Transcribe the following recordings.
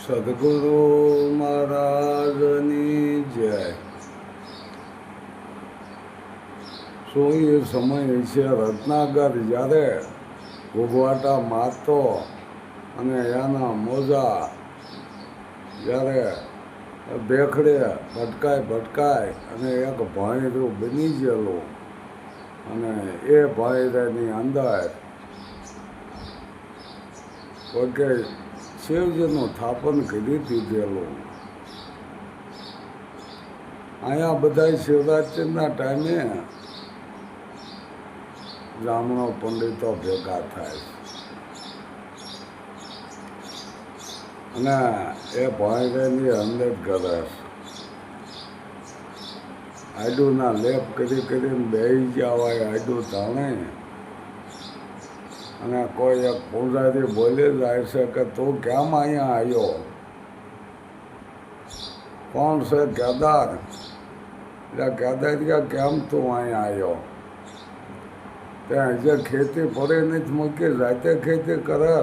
સદગુરુ મહારાજની જય. શું એ સમય છે રત્નાકર જ્યારે ઘૂઘવાટા મારતો અને એના મોજા જ્યારે ભેખડે ભટકાય અને એક ભાઈરું બની ગયેલું અને એ ભાઈરાની અંદર પોતે શિવજીનું સ્થાપન કરી દીધેલું. અહીંયા બધા શિવરાત્રિના ટાઈમે બ્રાહ્મણો પંડિતો ભેગા થાય અને એ ભાઈરાની અંદર કરે આડુના લેપ કરીને બેસી ગયા હોય આડું તાણે અને કોઈ એક પૂજારી બોલી જાય છે કે તું કેમ અહીંયા આવ્યો? કોણ છે? કેદાર. એટલે કેદારિયા કેમ તું અહીંયા આવ્યો? ત્યાં જે ખેતી પડી નથી મૂકી જાતે ખેતી કરે.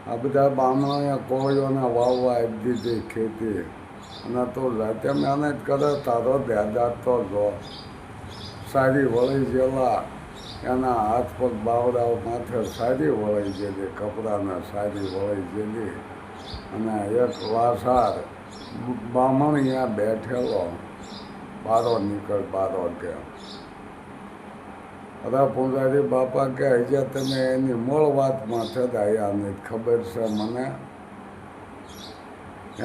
આ બધા બામણોએ કોળીઓને વાવવા આપી દીધી ખેતી અને તું જાતે મહેનત કરે. તારો દાદા તો જો સારી વળી ગયેલા એના હાથ પગ બાવડાઓ માથે સારી વળી ગયેલી, કપડાને સારી વળી ગયેલી અને એક વાસાર બામણ અહીંયા બેઠેલો બારો નીકળ બારો કે અરે પૂજારી બાપા કે હજે તમે એની મૂળ વાત માથે જ આવ્યા નહીં. ખબર છે મને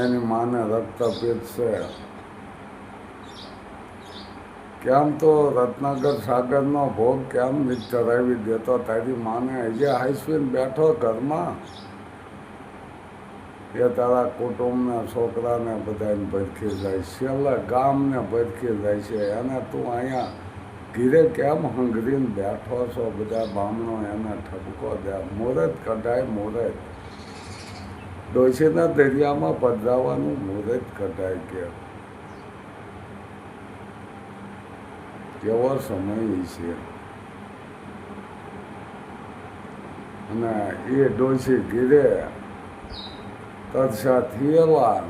એની માને રક્તપિત્ત છે. કેમ તો રત્નાકર સાગરનો ભોગ કેમ નથી ચડાવી દેતો તારી માને? હજે હાઈસવીને બેઠો ઘરમાં એ તારા કુટુંબને છોકરાને બધાને ભરખી જાય છે, છેલ્લે ગામને ભરખી જાય છે. એને તું અહીંયા ઘીરે કેમ હંગરીને બેઠો છો? બધા બામણો એને ઠપકો દે. મુહૂર્ત કઢાય મુહૂર્ત. ડોશીના દરિયામાં પધરાવાનું મુહૂર્ત કઢાય કે કેવો સમય છે. અને એ ડોશી ઘીરે તરસા થયેલા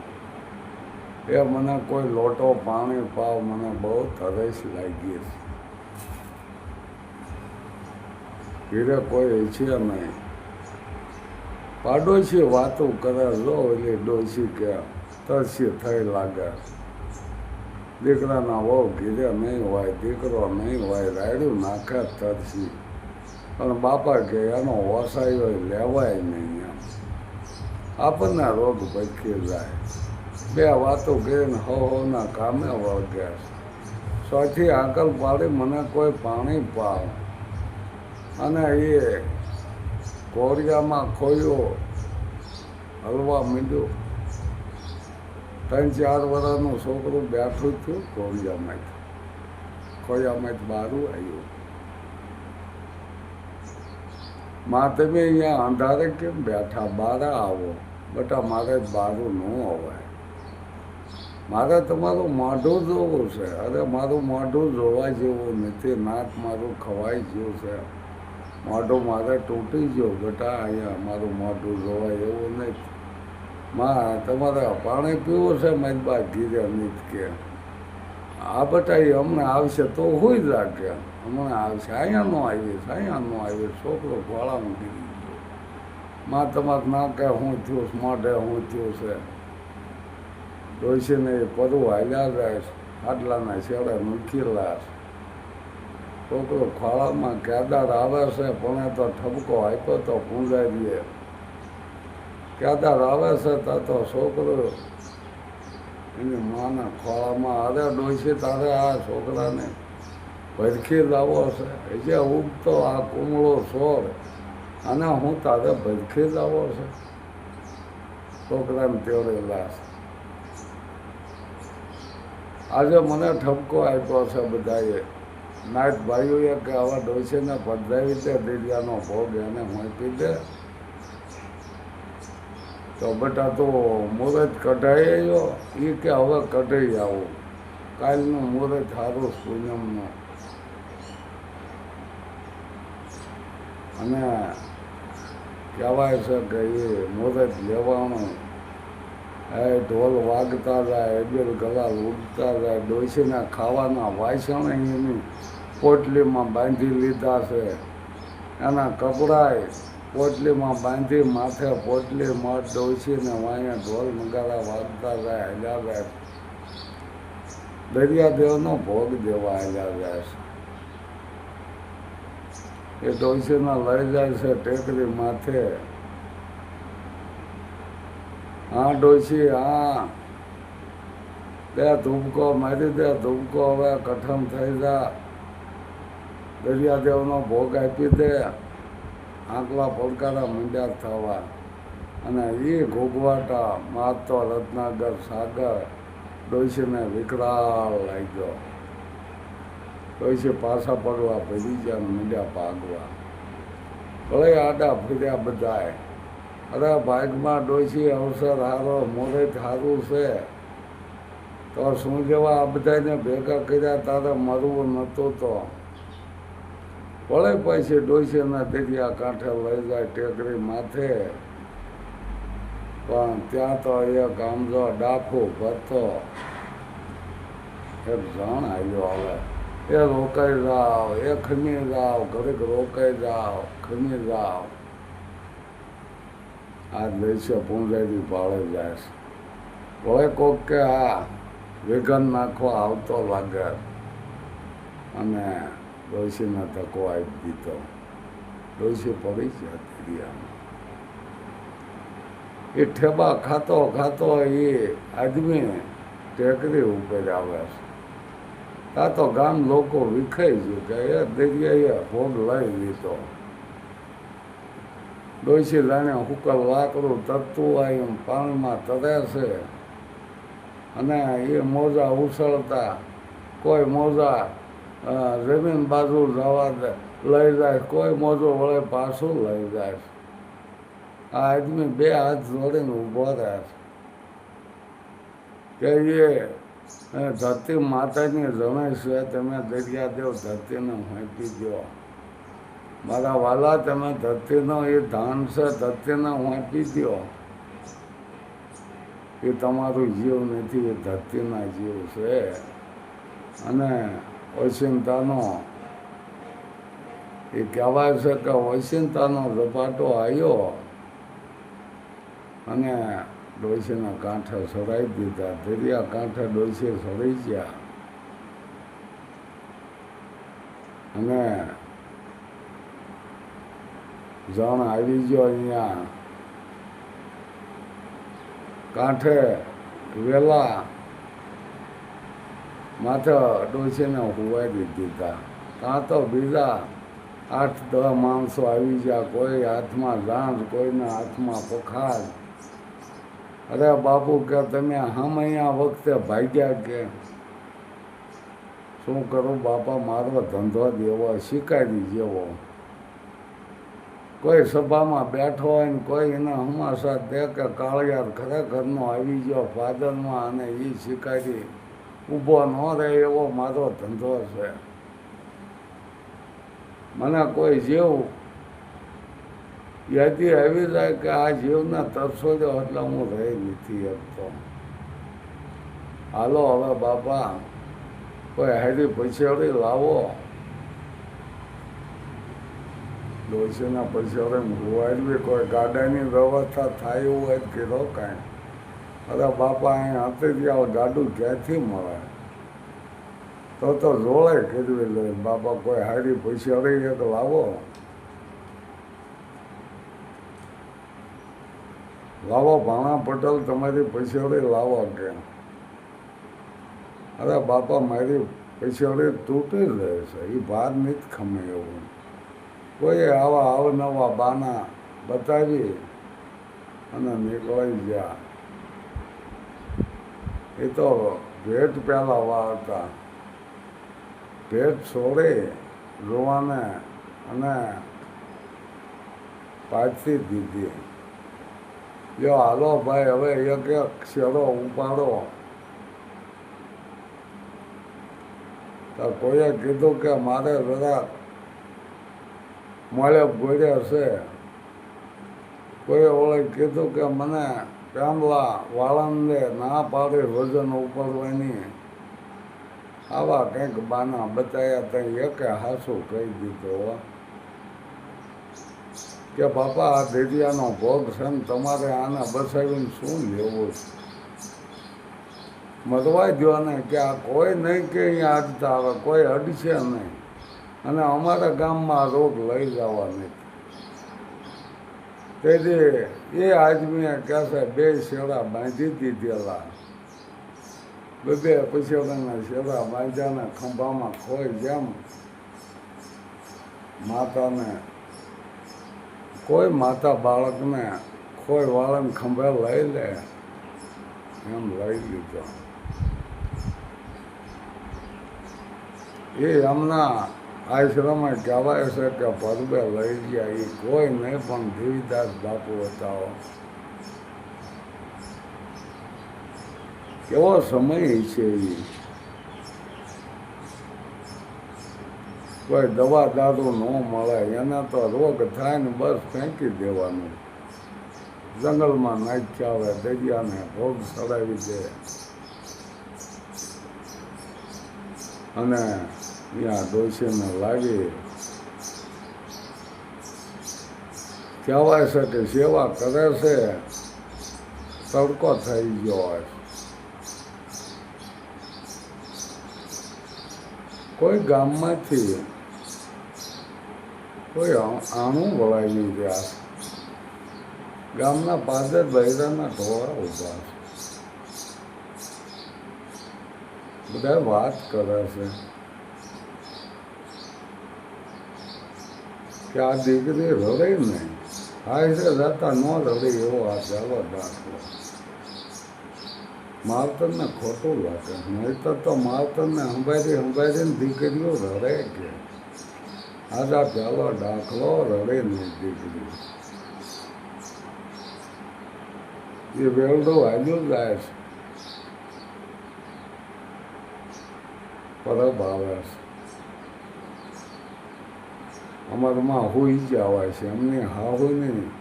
એ મને કોઈ લોટો પાણી પાવ, મને બહુ તરસ લાગી છે. ઘીરે કોઈ છે નહીં. પાડોશી વાતો કરે લો એટલે ડોશી કે તરસી થઈ લાગે. દીકરાના વહુ ઘીરે નહીં હોય, દીકરો નહીં હોય, રાયડું નાખે તરસી. પણ બાપા કે એનો ઓસાયો લેવાય નહીં. એમ આપણને રોગ ભટકી જાય. બે વાતો કરીને હોના કામે વળગે. સોથી આકલ પાડી મને કોઈ પાણી પાવ. અને એ કોરિયામાં ખોયો હલવા માંડ્યું. 3-4 વર્ષનું છોકરું બેઠું થયું ખોયામાંથી બહારું આવ્યું. માં તમે અહીંયા અંધારે કેમ બેઠા? બહાર આવો બેટા. મારે બહારું ન અવાય. મારે તમારું મોઢું જોવું છે. અરે મારું મોઢું જોવા જેવું નથી. નાક મારું ખવાઈ ગયું છે. મોઢું મારે તૂટી ગયું બેટા. અહીંયા મારું મોઢું જોવાય એવું નથી. માં તમારે પાણી પીવું છે? મારી બા ઘીરે નથી કે આ બેટા એ હમણાં આવશે તો હોય રાખે. હમણાં આવશે. અહીંયા ન આવીશ, અહીંયા ન આવીશ. છોકરો ગોળામાં ગીરી ગયો. માં તમારે ના કહે હું થયું છે, મોઢે હું થયું છે. ડોસીને એ પડવું હાલ્યા જાય. આટલાના છેડે મૂકેલા. છોકરો ખોળામાં કેદાર આવે છે પણ એ તો ઠપકો આપ્યો તો પૂંજારીએ. કેદાર આવે છે તો છોકરો એની માના ખોળામાં. અરે ડોસી તારે આ છોકરાને ભરખી લાવો છે. જે ઉગતો આ કુમળો છોડ અને હું તારે ભરખી લાવો છે. છોકરાને તેડેલા છે. આજે મને ઠપકો આપ્યો છે બધાએ નાયક ભાઈઓએ કે આવા ડોસીને પધરાવી દે, દરિયાનો ભોગ એને મૂકી દે. તો બેટા તો મુહૂર્ત કઢાઈ આવ્યો. એ કે હવે કઢાઈ આવું. કાલનું મુહૂર્ત સારું પૂનમનું. અને કહેવાય છે કે એ મુહૂર્ત લેવાનું ઢોલ વાગતા જાય, એબેલ ગલાલ ઉડતા જાય, ડોશીના ખાવાના વાસણ એની પોટલીમાં બાંધી લીધા છે, એના કપડાય પોટલીમાં બાંધી માથે પોટલી મઠ ડોશીને વાંયા ઢોલ નગારા વાગતા જાય, હલ્યા જાય. દરિયાદેવનો ભોગ દેવા હલ્યા જાય છે. એ ડોશીને લઈ જાય છે ટેકરી માથે. હા ડોશી, હા બે ધૂપકો મારી દે, ધૂપકો હવે કઠમ થઈ જા, દરિયાદેવનો ભોગ આપી દે. આંકલા પડકારા મંડ્યા થવા, અને એ ઘોઘવાટા મારતો રત્નાગર સાગર ડોશીને વિકરાળ લાગ્યો. ડોશી પાછા પડવા ભરી ગયા, મંડ્યા ભાગવા. ભલે આડા ફર્યા બધાય. અરે ભાગમાં ડોશી અવસર હારો, મુહૂર્ત સારું છે તો શું જેવા આ બધાને ભેગા કર્યા, તારે મરવું નહોતું તો. ભલે પછી ડોશીના દરિયા કાંઠે લઈ જાય ટેકરી માથે, પણ ત્યાં તો એક આમજો ડાફો ભરતો એક જણ આવ્યો. હવે એ રોકાઈ જાઓ, એ ખમી જાઓ, ઘડીક રોકાઈ જાઓ, ખમી જાઓ. આ દેશે પૂંજારી પાળે જાય છે. ભલે કોક કે આ વેગન નાખવા આવતો લાગે, અને ડોશીને ધક્કો આપી દીધો. ડોશી પડી ગયા દરિયામાં. એ ઠેબા ખાતો ખાતો એ આદમી ટેકરી ઉપર આવે છે. આ તો ગામ લોકો વિખાઈ ગયું કે એ દરિયાએ ભોગ લઈ લીધો. ડોશી જાણે હુકલ લાકડું તરતું હોય એમ પાણીમાં તરે છે, અને એ મોજા ઉછળતા, કોઈ મોજા જમીન બાજુ જવા લઈ જાય, કોઈ મોજો વળે પાછું લઈ જાય. આ આદમી બે હાથ જોડીને ઊભો રહે છે કે એ ધરતી માતાની જણાય છે, તમે દરિયાદેવ ધરતીને વાંપી દો. મારા વાલા, તમે ધરતીનો એ ધાન છે, ધરતીને વાંપી દો. એ તમારું જીવ નથી, એ ધરતીના જીવ છે. અને ઓચિંતાનો એ કહેવાય છે કે ઓચિંતાનો ઝપાટો આવ્યો અને ડોશીના કાંઠે સરાઈ દીધા. દરિયા કાંઠે ડોશી સરાઈ ગયા, અને જણ આવી ગયો અહીંયા કાંઠે વેલા માથે ડોશીને હુવાઈ દીધા. ત્યાં તો બીજા 8-10 માણસો આવી ગયા, કોઈ હાથમાં જાંજ, કોઈના હાથમાં પખાર. અરે બાપુ કે તમે અહીંયા વખતે ભાગ્યા કે શું કરું બાપા, મારો ધંધો દેવો શિકારી જેવો. કોઈ સભામાં બેઠો હોય ને કોઈ એના હમાસા દે કે કાળિયાર ખરેખરનો આવી ગયો ફાદરમાં, અને એ શિકારી ઊભો ન રહે એવો મારો ધંધો છે. મને કોઈ જીવ યાદી આવી જાય કે આ જીવને તરસો દો એટલે હું રહી નથી શકતો. હાલો હવે બાપા, કોઈ હારી પછેડી લાવો. ડોશીના પછેડી હોવાડવી, કોઈ ગાડાની વ્યવસ્થા થાય એવું હોય કે રોકાય. અરે બાપા, અહીં હતી ત્યાં ગાડું ક્યાંથી મળે? તો જોડે કરવી લે. બાપા કોઈ હારી પછેડી એક લાવો. લાવો ભાણા પટેલ, તમારી પછેડી લાવો કે. અરે બાપા, મારી પછેડી તૂટી જાય છે, એ ભાર નથી ખમે એવું. કોઈ આવા અવનવા બાના બતાવી અને નીકળી ગયા. એ તો ભેટ પહેલાં વાળતા, ભેટ છોડી જોવાને અને પાછી દીધી. જો હાલો ભાઈ, હવે એક એક શેરો ઉપાડો. તો કોઈએ કીધું કે મારે જરા મળે બોલ્યા છે, કોઈ ઓળે કીધું કે મને પ્યામલા વાળંદે ના પાડે વજન ઉપરવાની, આવા કંઈક બાના બતાવ્યા ત્યાં એકે હાસું કહી દીધો કે બાપા આ ધીરિયાનો ભોગ છે ને તમારે આને બસાવીને શું લેવું છે? મરવા દો ને કે આ કોઈ નહીં કે અહીંયા અડતા આવે, કોઈ અડશે નહીં, અને અમારા ગામમાં રોગ લઈ જવા નથી. તેથી એ આદમીએ કહેશે બે શેડા બાંધી દીધેલા, બે પછેડાના શેડા બાંધ્યાને ખંભામાં ખોઈ, જેમ માતાને કોઈ માતા બાળકને ખોઈ વાળાને ખંભે લઈ લે એમ લઈ લીધો. એ એમના આશ્રમે કહેવાય છે કે પરબે લઈ ગયા. એ કોઈ નહીં પણ દેવીદાસ બાપુ હતા. કેવો સમય છે એ! કોઈ દવા દારૂ ન મળે, એને તો રોગ થાય ને બસ ફેંકી દેવાનું, જંગલમાં નાખ્યા આવે, દરિયાને ભોગ ચડાવી દે, અને ત્યાં ડોશીને લાગી. કહેવાય છે કે સેવા કરે છે, તડકો થઈ ગયો હોય. કોઈ ગામમાંથી કોઈ આણું વળાવી રહ્યા, ગામના પાદર બૈરાના ઢોળા ઉભા છે, બધા વાત કરે છે કે આ દીકરી રડે નહીં, હાય છે જતા ન રડે એવો આ પહેલો દાખલો. માવતરને ખોટું લાગે, નહીતર તો માવતરને સંભાળીને દીકરીઓ રડે કે આજા પહેલો દાખલો, રડે નહીં દીકરી. એ વેલડો હાલ્યું જાય છે, પરબ આવે છે. અમારમાં હોઈ ગયા હોય છે, એમની હા હોય નહીં,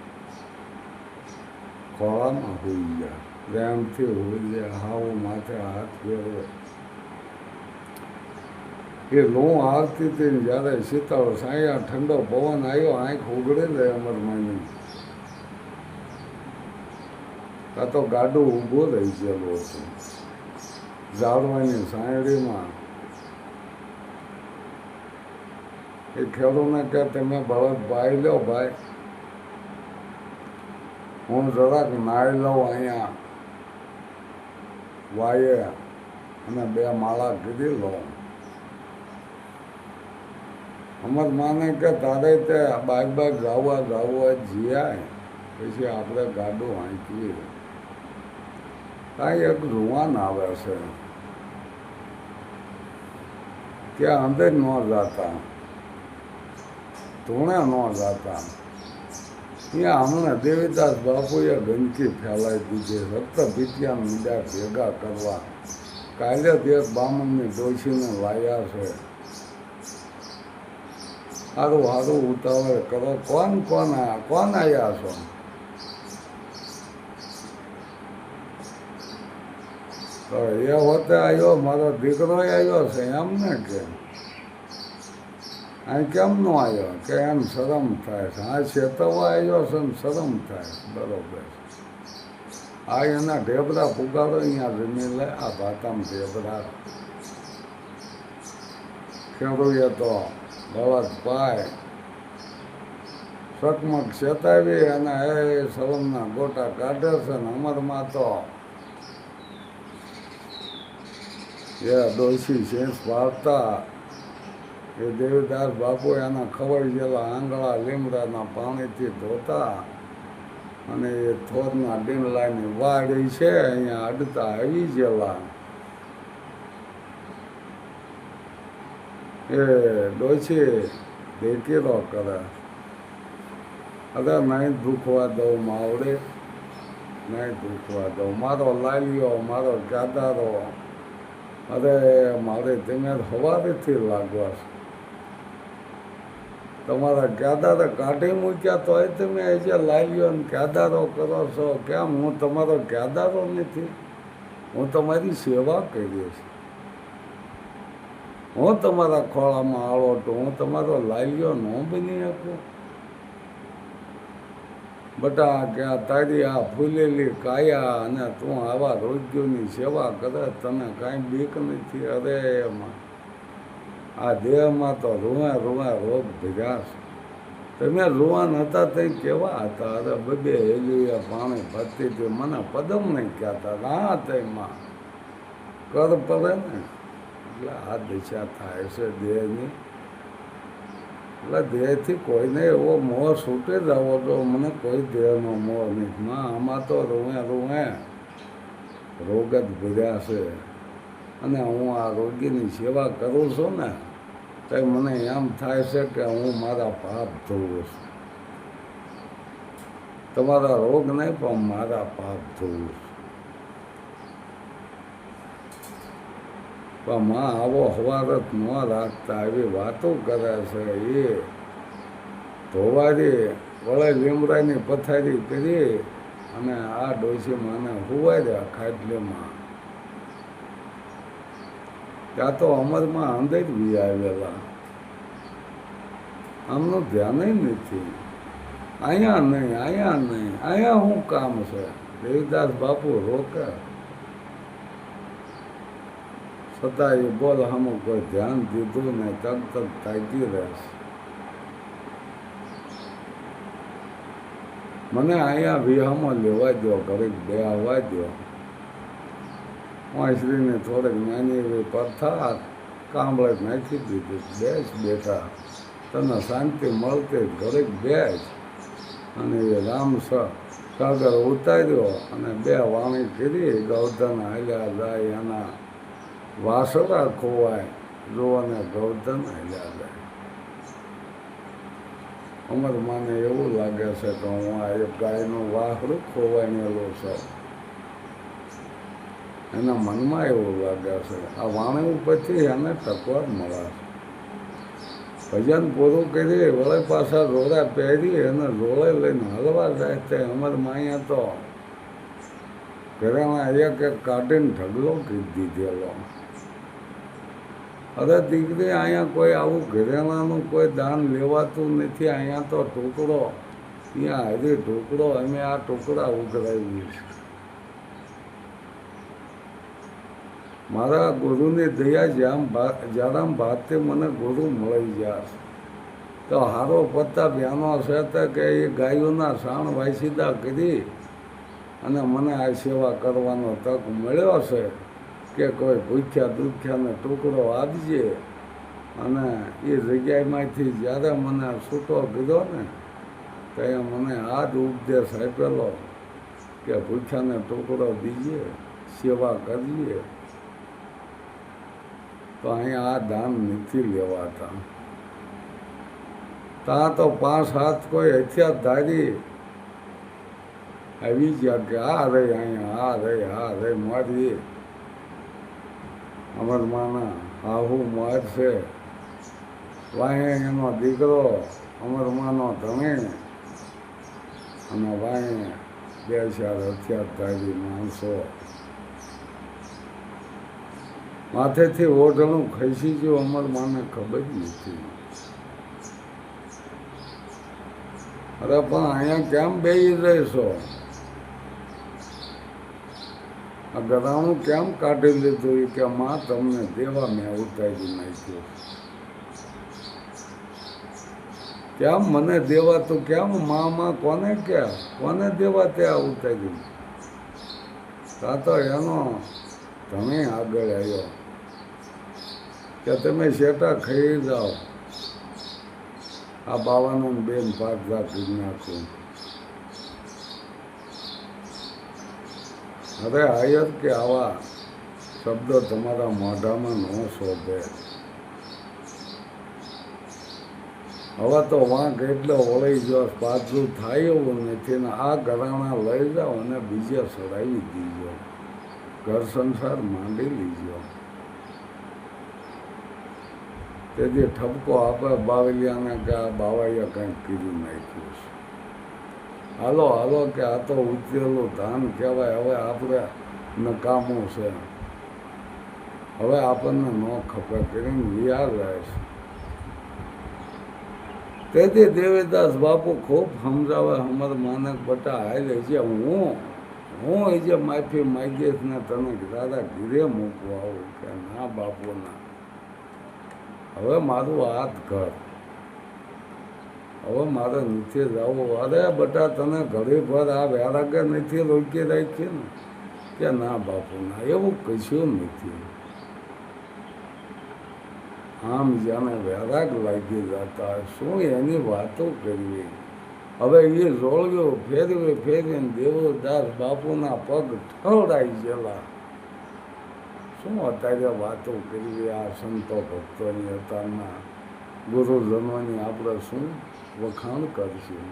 ખોળામાં હોઈ ગયા, પ્રેમથી હોઈ જાય, હાવું માથે હાથ ફેરવે. એ લૂં આવતી હતી ને જ્યારે શીતળ સાયા ઠંડો પવન આવ્યો, આંખ ઉગડે જાય અમરમાની. આ તો ગાડું ઊભું રહી ગયેલું હતું ઝાડવાની સાયડીમાં. એ ખેડૂને કે તમે બળદ પાઈ લો ભાઈ, હું જરાક નાહી લઉં અહીંયા વાયે, અને બે માળા કીધી લઉં. અમર માને કે તારે તે બાગ જાવા જીયાય, પછી આપણે ગાડું હાંકીએ. કાંઈ એક જુવાન આવે છે કે અંદર ન જતા, ધૂણે ન જતા. ત્યાં હમણાં દેવીદાસ બાપુએ ગંદકી ફેલાઈ દીધી, રક્તભીતિયા મીંડા ભેગા કરવા. કાલે જ એક બામણની ડોશીને લાયા છે. સારું સારું ઉતાવળ કરો, કોણ આવ્યા છો? તો એ હોતે આવ્યો, મારો દીકરો આવ્યો છે એમને કે અહીં કેમ નો આવ્યો? કે એમ શરમ થાય છે. આ ચેતવવા આવ્યો છે ને શરમ થાય. બરોબર. આ એના ઢેબરા પુગાડો, અહીંયા જમીન લે, આ ભાતામાં ઢેબરા. ખેડૂએ તો બળદ પાય, શકમક ચેતાવી અને એ શરમના ગોટા કાઢે છે. ને અમરમાં તો એ ડોશી શેષ પાડતા, એ દેવીદાસ બાપુ એના ખવાઈ ગયેલા આંગળા લીમડાના પાણીથી ધોતા, અને એ થોરના ડીમલાની વાડી છે અહીંયા અડતા આવી ગયેલા. એ ડોશી દેખીરો કરે, અરે નહીં દુખવા દઉં માવડે, નહીં દુખવા દઉં. મારો લાલિયો, મારો ગાદારો, અરે મારે તમે સવારેથી લાગવા છે. તમારા ક્યાદારો કાઢી મૂક્યા તોય તમે આજે લાવ્યો ને ક્યાદારો કરો છો. કેમ? હું તમારો ક્યાદારો નથી? હું તમારી સેવા કરીશ. હું તમારા ખોળામાં આળોટું, હું તમારો લાલ્યો ન બની શકું? બટા કે તારી આ ફૂલેલી કાયા અને તું આવા રોગ્યોની સેવા કરે, તને કાંઈ બીક નથી? અરે એમાં આ દેહમાં તો રૂવા રૂવા રોગ ભર્યા છે. તમે રૂવાન હતા તે કેવા હતા? અરે બબે હેલીએ પાણી ભરતી હતી, મને પદમ નહીં કહેતા. હા તેમાં કર પડે ને, એટલે આ દિશા થાય છે દેહની. એટલે દેહથી કોઈને એવો મોહ છૂટી જવો તો મને કોઈ દેહનો મોહ નહીં. માં આમાં તો રૂવે રૂવે રોગ જ ભર્યા છે. અને હું આ રોગીની સેવા કરું છું ને તો મને એમ થાય છે કે હું મારા પાપ ધોવું છું. તમારા રોગ નહીં પણ મારા પાપ ધોવું છું. પણ માં આવો હવારત ન રાખતા એવી વાતો કરે છે. એ ધોવારી વળે લીમડાની પથારી કરી અને આ ડોશી માને હુવાર્યા ખાટલીમાં. ત્યાં તો અમરમાં અંદર બી આવેલા, આમનું ધ્યાન નથી. અહીંયા નહીં, અહીંયા નહીં, અહીંયા શું કામ છે? દેવીદાસ બાપુ રોકે છતાં એ બોલ સામું કોઈ ધ્યાન દીધું ને તક તક તાકી રહેશે. મને અહીંયા વિહામાં લેવા દો, ઘડીક બે આવવા દો. વાંસળીને થોડીક નાની એવી પથાર કાંબળે નાખી દીધી. બેસ બેઠા, તને શાંતિ મળતી ઘડીક બેસ. અને એ રામ સાગર ઉતાર્યો અને બે વાણી કરી. ગૌધન હાલ્યા જાય, એના વાસરા ખોવાય જોવાને ગૌધન હાલ્યા જાય. અમર માને એવું લાગે છે કે હું આ એક ગાયનું વાસરું ખોવાયેલું છું. એના મનમાં એવું લાગે છે આ વાણી ઉપરથી એને ટકવાર મળે છે. ભજન પૂરું કરી વળે પાછા રોડા પહેરી એને રોળે લઈને હલવા જાય. તે અમર માયા તો ઘરેમાં એક એક કાઢીને ઢગલો કરી દીધેલો. અરે દીકરી, અહીંયા કોઈ આવું ઘરેણાનું કોઈ દાન લેવાતું નથી. અહીંયા તો ટુકડો, ત્યાં હજી ટુકડો, અમે આ ટુકડા ઉઘરાવી છે. મારા ગુરુની દયા જ્યારામ ભાતે મને ગુરુ મળી ગયા તો હારો પત્તા બેનો છે તો કે એ ગાયોના સાણ વાયસીદા કરી અને મને આ સેવા કરવાનો તક મળ્યો છે કે કોઈ ભૂખ્યા દુખ્યાને ટુકડો આપજે. અને એ જગ્યાએમાંથી જ્યારે મને છૂટો કીધો ને ત્યાં મને આ જ ઉપદેશ આપેલો કે ભૂખ્યાને ટુકડો દીજે, સેવા કરીએ. તો અહીંયા આ દાન નથી લેવાતા. ત્યાં તો 5 હાથ કોઈ હથિયાર ધારી આવી ગયા કે આ રે અહીંયા, આ રે મારી અમરમાના આહુ માર છે. વાહે એનો દીકરો અમરમાનો ધણે અને વાહે 2-4 હથિયાર ધારી માણસો. માથેથી ઓઢણું ખસી ગયું. અમરમાને ખબર જ નથી. અરે પણ અહીંયા કેમ બેસી રહીશો? આ ગરાણું કેમ કાઢી લીધું? એ કે માં તમને દેવા મેં ઉતારી નાખ્યું. કેમ મને દેવા? તો કેમ માં કોને કે કોને દેવા ત્યાં ઉતારી? તા તો એનો તમે આગળ આવ્યો કે તમે શેટા ખાઈ જાઓ, આ બાવાનું બેન પાકતા પી નાખું. અરે આયર કે આવા શબ્દો તમારા મોઢામાં ન શોભે. હવે તો વાંક એટલે વળી જો પાછું થાય એવું નથી ને આ ઘરાણા લઈ જાઓ અને બીજે સડાવી દીજો, ઘર સંસાર માંડી લીજો. તેથી ઠપકો આપે બાવલિયાને કે આ બાવાઈએ કંઈક કીધું નાખ્યું છે. હાલો હાલો કે આ તો ઉતરેલું ધાન કહેવાય, હવે આપણે નકામું છે, હવે આપણને ન ખપે કરીને વિયાર જાય છે. તેથી દેવીદાસ બાપુ ખૂબ સમજાવે અમર માનક બટા હાલે છે, હું એ જે માફી માગીશ ને તને દાદા ઘીરે મૂકવા આવું કે ના બાપુના, હવે મારું હાથ કર, હવે મારે નથી જવું. અરે બટા તને ઘડી ભર આ વેરાગે નથી રોકી રાખી ને કે ના બાપુના, એવું કશું નથી. આમ જાણે વેરાગ લાગી જતા, શું એની વાતો કરવી. હવે એ જોડ્યો ફેરવીને દેવદાસ બાપુના પગ ઠવડાઈ ગયેલા. શું અત્યારે વાતો કરવી આ સંતો ભક્તોની, અત્યારના ગુરુજનોની આપણે શું વખાણ કરશું.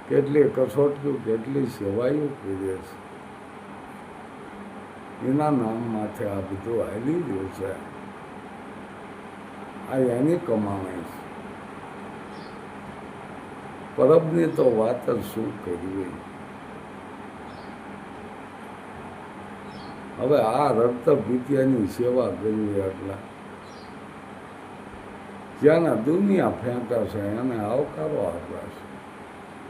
કેટલી કસોટીઓ, કેટલી સેવાઓ કરીએ છે, એના નામ માથે આ બધું હાલી રહ્યું છે. આ એની કમાણી છે. પરબની તો વાત જ શું કરવી. હવે આ રક્તપિત્યાની સેવા કરવી એટલા જેને દુનિયા ફેંકે છે એને આવકારો આપે છે,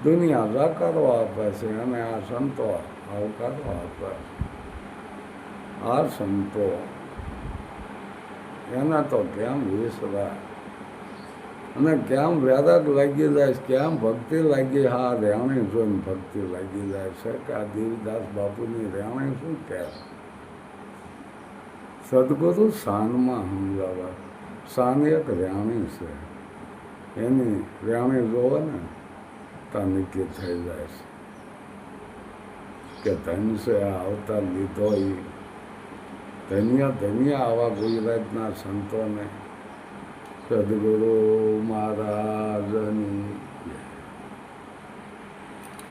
દુનિયા જાકારો આપે છે અને આ સંતો આવકારો આપે છે. આ સંતો એના તો કેમ વિસરાય અને કેમ વેરાગ લાગી જાય, કેમ ભક્તિ લાગી. હા રેણી જોઈને ભક્તિ લાગી જાય છે કે આ દેવદાસ બાપુની રેણી શું કહે. સદગુરુ શાનમાં સમજાવે, શાન એક રેણી છે, એની રેણી જોવે ને ત્યાં નક્કી થઈ જાય છે કે ધન છે આ અવતાર લીધો. એ ધન્ય આવા ગુજરાતના સંતોને. સદગુરુ મહારાજ